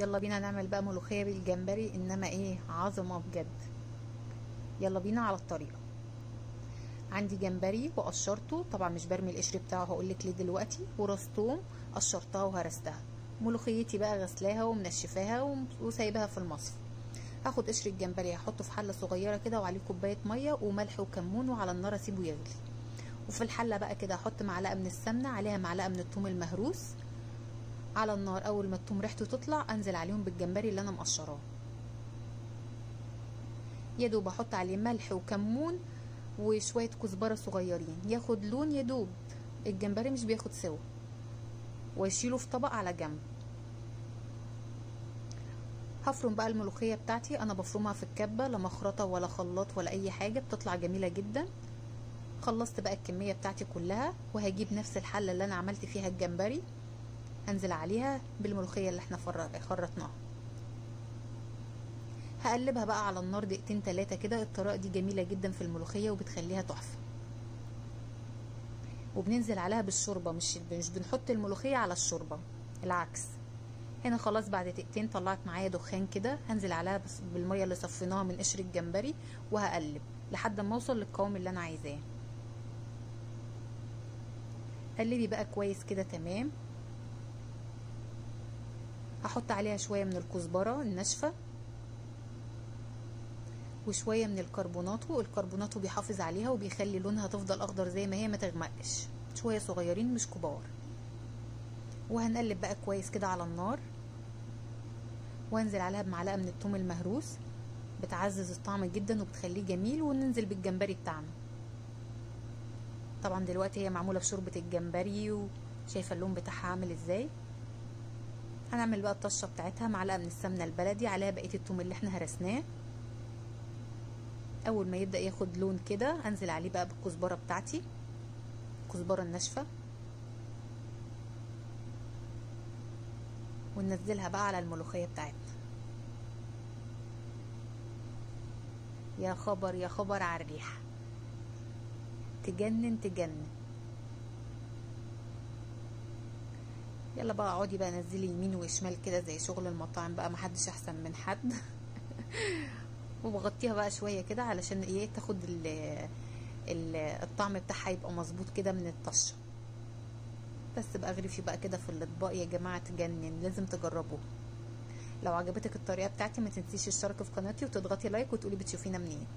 يلا بينا نعمل بقى ملوخية بالجمبري، انما ايه عظمة بجد. يلا بينا على الطريقة. عندي جمبري وقشرته، طبعا مش برمي القشر بتاعه، هقولك ليه دلوقتي. وراس توم قشرتها وهرستها. ملوخيتي بقى غسلاها ومنشفاها وسايباها في المصفى. هاخد قشر الجمبري هحطه في حله صغيره كده وعليه كوبايه ميه وملح وكمون وعلى النار اسيبه يغلي. وفي الحله بقى كده هحط معلقه من السمنه عليها معلقه من الثوم المهروس على النار. اول ما الثوم ريحته تطلع انزل عليهم بالجمبري اللي انا مقشراه، يا دوب احط عليه ملح وكمون وشويه كزبره صغيرين ياخد لون، يا دوب الجمبري مش بياخد سوا، واشيله في طبق على جنب. هفرم بقى الملوخيه بتاعتي. انا بفرمها في الكبه، لا مخرطه ولا خلاط ولا اي حاجه، بتطلع جميله جدا. خلصت بقى الكميه بتاعتي كلها، وهجيب نفس الحله اللي انا عملت فيها الجمبري هنزل عليها بالملوخيه اللي احنا خرطناها. هقلبها بقى على النار دقيقتين 3 كده. الطريقه دي جميله جدا في الملوخيه وبتخليها تحفه. وبننزل عليها بالشوربه، مش بنحط الملوخيه على الشوربه، العكس. هنا خلاص بعد دقيقتين طلعت معايا دخان كده، هنزل عليها بس بالميه اللي صفيناها من قشر الجمبري وهقلب لحد ما اوصل للقوام اللي انا عايزاه. قلبي بقى كويس كده تمام. هحط عليها شويه من الكزبره الناشفه وشويه من الكربوناتو بيحافظ عليها وبيخلي لونها تفضل اخضر زي ما هي، ما تغمقش. شويه صغيرين مش كبار. وهنقلب بقى كويس كده على النار، وانزل عليها بمعلقه من الثوم المهروس، بتعزز الطعم جدا وبتخليه جميل. وننزل بالجمبري بتاعنا. طبعا دلوقتي هي معموله بشوربه الجمبري وشايفه اللون بتاعها عامل ازاي. هنعمل بقى الطشه بتاعتها، معلقه من السمنه البلدي عليها بقيه الثوم اللي احنا هرسناه. اول ما يبدا ياخد لون كده انزل عليه بقى بالكزبره بتاعتي، الكزبره الناشفه، وننزلها بقى على الملوخيه بتاعتنا. يا خبر يا خبر على الريحه، تجنن تجنن. يلا بقى اقعدي بقى نزلي يمين وشمال كده زي شغل المطاعم بقى، محدش احسن من حد. وبغطيها بقى شويه كده علشان ايه تاخد الطعم بتاعها يبقى مظبوط كده من الطشه. بس بقى اغرفي بقى كده في الاطباق يا جماعه، تجنن، لازم تجربوه. لو عجبتك الطريقه بتاعتي ما تنسيش الاشتراك في قناتي وتضغطي لايك وتقولي بتشوفينا منين.